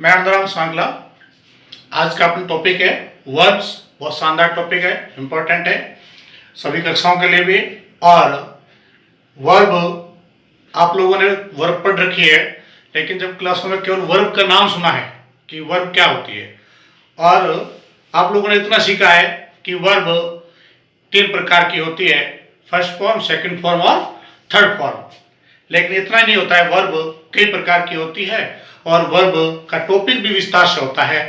मैं आनंदराम सांगला। आज का अपना टॉपिक है वर्ब्स। बहुत शानदार टॉपिक है, इम्पोर्टेंट है सभी कक्षाओं के लिए भी। और वर्ब आप लोगों ने वर्ब पढ़ रखी है, लेकिन जब क्लासों में केवल वर्ब का नाम सुना है कि वर्ब क्या होती है, और आप लोगों ने इतना सीखा है कि वर्ब 3 प्रकार की होती है, फर्स्ट फॉर्म, सेकंड फॉर्म और थर्ड फॉर्म। लेकिन इतना ही नहीं होता है, वर्ब कई प्रकार की होती है और वर्ब का टॉपिक भी विस्तार से होता है।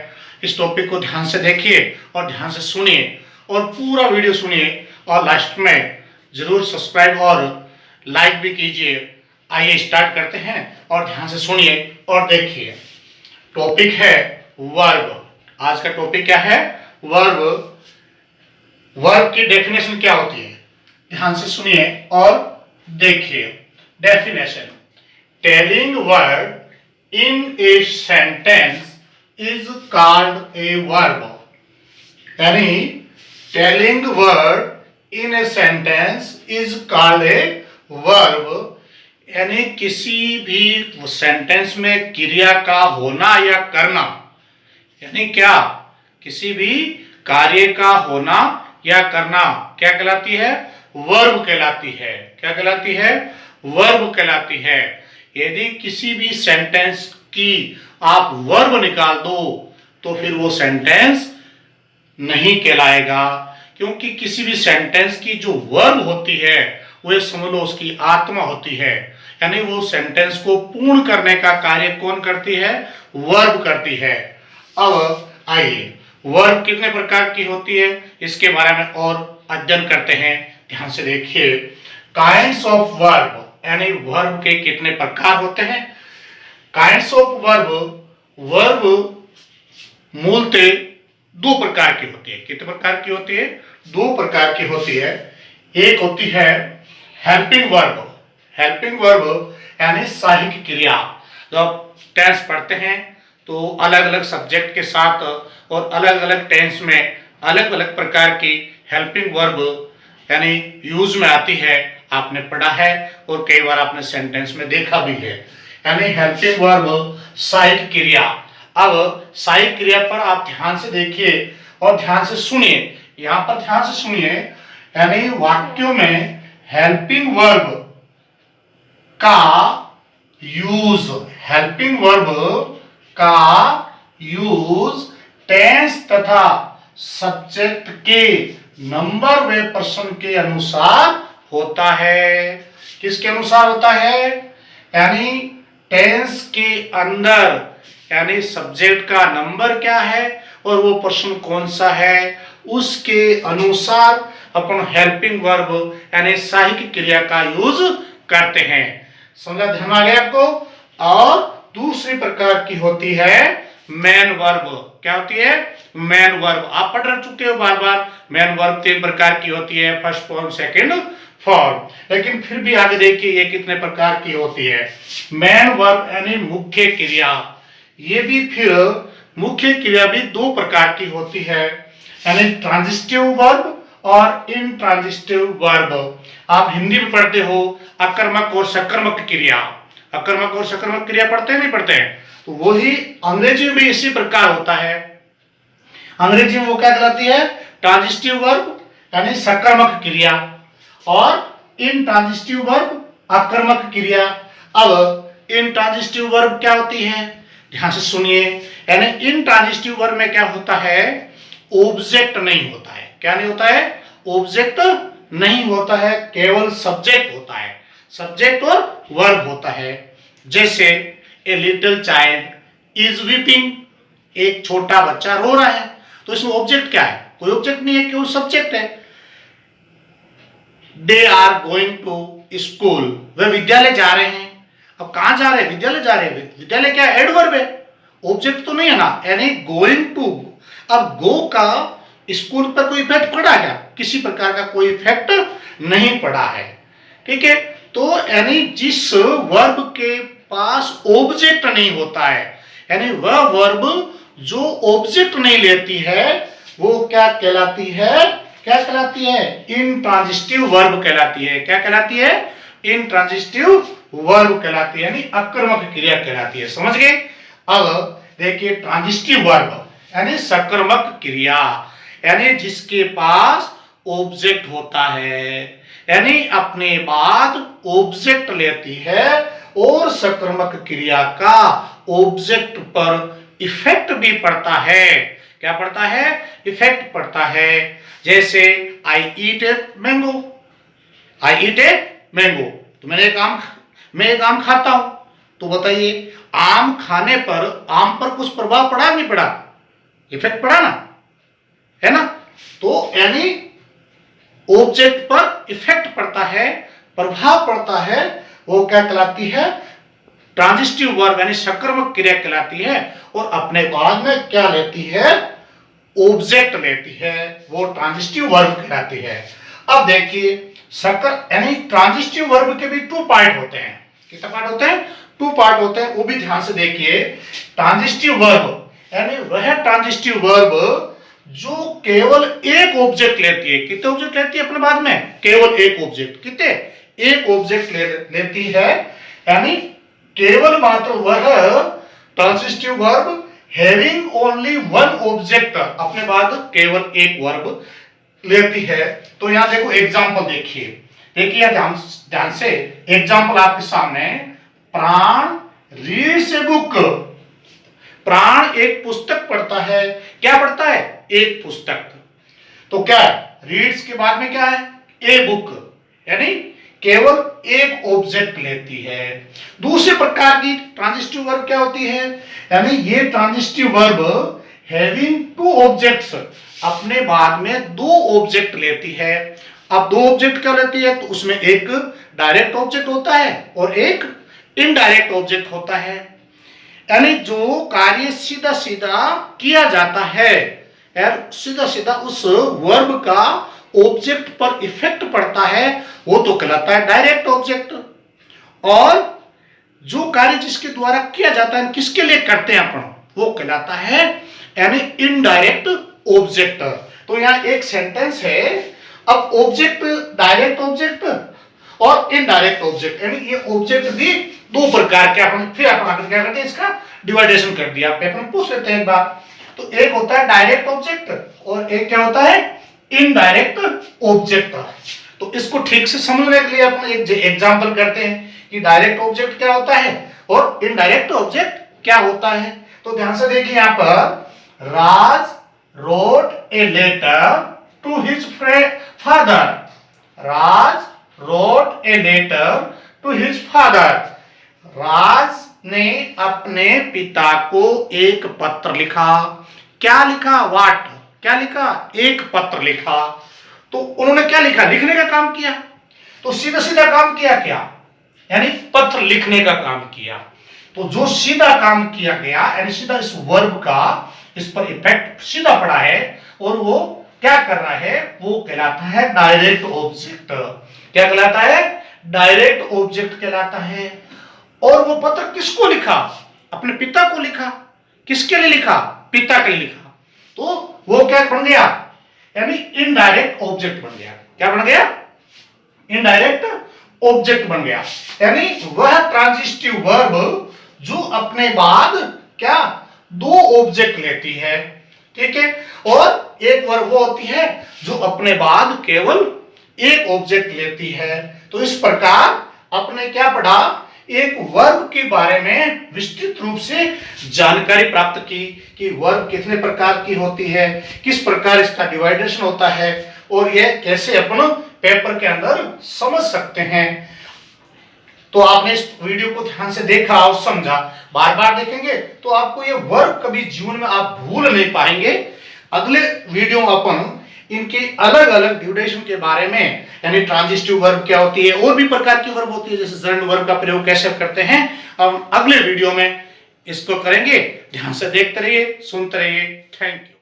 इस टॉपिक को ध्यान से देखिए और ध्यान से सुनिए और पूरा वीडियो सुनिए, और लास्ट में जरूर सब्सक्राइब और लाइक भी कीजिए। आइए स्टार्ट करते हैं और ध्यान से सुनिए और देखिए। टॉपिक है वर्ब। आज का टॉपिक क्या है? वर्ब। वर्ब की डेफिनेशन क्या होती है, ध्यान से सुनिए और देखिए। Definition: telling word in a sentence is called a verb. यानी telling word in a sentence is called a verb. यानी किसी भी सेंटेंस में क्रिया का होना या करना, यानी क्या, किसी भी कार्य का होना या करना क्या कहलाती है? वर्ब कहलाती है। क्या कहलाती है? वर्ब कहलाती है। यदि किसी भी सेंटेंस की आप वर्ब निकाल दो तो फिर वो सेंटेंस नहीं कहलाएगा, क्योंकि किसी भी सेंटेंस की जो वर्ब होती है वो समझ लो उसकी आत्मा होती है। यानी वो सेंटेंस को पूर्ण करने का कार्य कौन करती है? वर्ब करती है। अब आइए, वर्ब कितने प्रकार की होती है इसके बारे में और अध्ययन करते हैं। ध्यान से देखिए। काइंड्स ऑफ वर्ब, यानी वर्ब के कितने प्रकार होते हैं। काइंड्स ऑफ वर्ब, वर्ब मूलतः 2 प्रकार की होती है। कितने प्रकार की होती है? 2 प्रकार की होती है। एक होती है हेल्पिंग वर्ब। हेल्पिंग वर्ब यानी सहायक क्रिया। जब टेंस पढ़ते हैं तो अलग अलग सब्जेक्ट के साथ और अलग अलग टेंस में अलग अलग प्रकार की हेल्पिंग वर्ब यानी यूज में आती है। आपने पढ़ा है और कई बार आपने सेंटेंस में देखा भी है। यानी हेल्पिंग वर्ब सहायक क्रिया। अब सहायक क्रिया पर आप ध्यान से देखिए और ध्यान से सुनिए। यहां पर ध्यान से सुनिए। यानी वाक्यों में हेल्पिंग वर्ब का यूज, हेल्पिंग वर्ब का यूज टेंस तथा सब्जेक्ट के नंबर व पर्सन के अनुसार होता है। किसके अनुसार होता है? यानी टेंस के अंदर, यानी सब्जेक्ट का नंबर क्या है और वो पर्सन कौन सा है, उसके अनुसार अपन हेल्पिंग वर्ब यानी सहायक क्रिया का यूज करते हैं। समझा? ध्यान आ गया आपको? और दूसरी प्रकार की होती है मेन वर्ब। क्या होती है? Main verb. आप पढ़ चुके हो बार बार। मेन वर्ब 3 प्रकार की होती है, फर्स्ट फॉर्म, सेकंड फॉर्म। लेकिन फिर भी आगे देखिए ये कितने प्रकार की होती है। मेन वर्ब यानी मुख्य क्रिया। ये भी फिर मुख्य क्रिया भी 2 प्रकार की होती है, यानी ट्रांजिटिव वर्ब और इंट्रांजिटिव वर्ब। आप हिंदी में पढ़ते हो अकर्मक और सकर्मक क्रिया। अकर्मक और सकर्मक क्रिया पढ़ते हैं, नहीं पढ़ते हैं? तो वही अंग्रेजी में भी इसी प्रकार होता है। अंग्रेजी में वो क्या कहलाती है? ट्रांजिटिव वर्ब यानी सकर्मक क्रिया और इंट्रांजिटिव वर्ब अकर्मक क्रिया। अब इंट्रांजिटिव वर्ब क्या होती है, ध्यान से सुनिए। यानी इंट्रांजिटिव वर्ब में क्या होता है? ऑब्जेक्ट नहीं होता है। क्या नहीं होता है? ऑब्जेक्ट नहीं होता है, केवल सब्जेक्ट होता है। सब्जेक्ट और वर्ब होता है। जैसे a little child is weeping, एक छोटा बच्चा रो रहा है। तो इसमें ऑब्जेक्ट क्या है? कोई ऑब्जेक्ट नहीं है, केवल सब्जेक्ट है। They are going to school, वे विद्यालय जा रहे हैं। अब कहां जा रहे हैं? विद्यालय जा रहे हैं। विद्यालय क्या है? एडवर्ब है, ऑब्जेक्ट तो नहीं है ना। यानी गोइंग टू। अब गो का स्कूल पर कोई इफेक्ट पड़ा क्या? किसी प्रकार का कोई इफेक्ट नहीं पड़ा है। ठीक है? तो यानी जिस वर्ब के पास ऑब्जेक्ट नहीं होता है, यानी वह वर्ब जो ऑब्जेक्ट नहीं लेती है वो क्या कहलाती है? क्या कहलाती है? इंट्रांजिटिव वर्ब कहलाती है। क्या कहलाती है? इंट्रांजिटिव वर्ब कहलाती है, यानी अकर्मक क्रिया कहलाती है। समझ गए? अब देखिए ट्रांजिटिव वर्ब यानी सकर्मक क्रिया, यानी जिसके पास ऑब्जेक्ट होता है, यानी अपने बाद ऑब्जेक्ट लेती है और सकर्मक क्रिया का ऑब्जेक्ट पर इफेक्ट भी पड़ता है। क्या पड़ता है? इफेक्ट पड़ता है। जैसे आई ईट a mango, I eat a mango, तो मैं एक आम खाता हूं। तो बताइए आम खाने पर आम पर कुछ प्रभाव पड़ा नहीं पड़ा? इफेक्ट पड़ा ना, है ना? तो यानी ऑब्जेक्ट पर इफेक्ट पड़ता है, प्रभाव पड़ता है, वो क्या कहलाती है? ट्रांजिटिव वर्ब यानी सकर्मक क्रिया कहलाती है। और अपने बाद में क्या लेती है? ऑब्जेक्ट लेती है, वो ट्रांजिटिव वर्ब कहलाती है। अब देखिए यानी ट्रांजिटिव वर्ब के भी टू पार्ट होते हैं। कितने पार्ट होते हैं? टू पार्ट होते हैं, वो भी ध्यान से देखिए। ट्रांजिटिव वर्ब यानी वह ट्रांजिटिव वर्ब जो केवल एक ऑब्जेक्ट लेती है। कितने ऑब्जेक्ट लेती है अपने बाद में? केवल एक ऑब्जेक्ट। कितने? एक ऑब्जेक्ट लेती है, यानी केवल मात्र वह transitive verb having only one object, अपने बाद केवल एक वर्ब लेती है। तो यहां देखो एग्जांपल देखिए ध्यान से एग्जांपल आपके सामने। प्राण रीड्स ए बुक, प्राण एक पुस्तक पढ़ता है। क्या पढ़ता है? एक पुस्तक। तो क्या है? रीड्स के बाद में क्या है? ए बुक, यानी केवल एक ऑब्जेक्ट लेती है। दूसरे प्रकार की ट्रांजिटिव वर्ब क्या होती है? यानी ये transitive verb having two objects, अपने बाद में दो ऑब्जेक्ट लेती है। अब दो ऑब्जेक्ट क्या लेती है? तो उसमें एक डायरेक्ट ऑब्जेक्ट होता है और एक इनडायरेक्ट ऑब्जेक्ट होता है। यानी जो कार्य सीधा सीधा किया जाता है, यार सीधा सीधा उस वर्ब का ऑब्जेक्ट पर इफेक्ट पड़ता है, वो तो कहलाता है डायरेक्ट ऑब्जेक्ट। और जो कार्य जिसके द्वारा किया जाता है, किसके लिए करते हैं अपन, वो कहलाता है यानी इनडायरेक्ट ऑब्जेक्ट। तो यहां एक सेंटेंस है। अब ऑब्जेक्ट, डायरेक्ट ऑब्जेक्ट और इनडायरेक्ट ऑब्जेक्ट, यानी ये ऑब्जेक्ट भी दो प्रकार के। अपन फिर अपन आगे क्या करते हैं? इसका डिवाइडेशन कर दिया। अपन पूछ लेते हैं एक बार। तो एक होता है डायरेक्ट ऑब्जेक्ट और एक क्या होता है? Indirect object. तो इसको ठीक से समझने के लिए अपन एक एग्जांपल करते हैं कि डायरेक्ट ऑब्जेक्ट क्या होता है और इनडायरेक्ट ऑब्जेक्ट क्या होता है। तो ध्यान से देखिए यहां पर, Raj wrote a letter to his father, Raj wrote a letter to his father, Raj ने अपने पिता को एक पत्र लिखा। क्या लिखा? वाट, क्या लिखा? एक पत्र लिखा। तो उन्होंने क्या लिखा? लिखने का काम किया। तो सीधा सीधा काम किया क्या? यानी पत्र लिखने का काम किया। तो जो सीधा काम किया गया, यानी सीधा इस वर्ब का इस पर इफेक्ट सीधा पड़ा है और वो क्या कर रहा है? वो कहलाता है डायरेक्ट ऑब्जेक्ट। क्या कहलाता है? डायरेक्ट ऑब्जेक्ट कहलाता है। और वो पत्र किसको लिखा? अपने पिता को लिखा। किसके लिए लिखा? पिता के लिए लिखा। तो वो क्या बन गया? यानी इनडायरेक्ट ऑब्जेक्ट बन गया। क्या बन गया? इनडायरेक्ट ऑब्जेक्ट बन गया। यानी वह ट्रांजिटिव वर्ब जो अपने बाद क्या दो ऑब्जेक्ट लेती है, ठीक है। और एक वर्ब वो होती है जो अपने बाद केवल एक ऑब्जेक्ट लेती है। तो इस प्रकार आपने क्या पढ़ा? एक वर्ब के बारे में विस्तृत रूप से जानकारी प्राप्त की कि वर्ब कितने प्रकार की होती है, किस प्रकार इसका डिवाइडेशन होता है और यह कैसे अपन पेपर के अंदर समझ सकते हैं। तो आपने इस वीडियो को ध्यान से देखा और समझा। बार बार देखेंगे तो आपको ये वर्ब कभी जीवन में आप भूल नहीं पाएंगे। अगले वीडियो अपन इनके अलग अलग ड्यूरेशन के बारे में, यानी ट्रांजिटिव वर्ब क्या होती है, और भी प्रकार की वर्ब होती है, जैसे जर्नल वर्ब का प्रयोग कैसे करते हैं, हम अगले वीडियो में इसको करेंगे। ध्यान से देखते रहिए, सुनते रहिए। Thank you.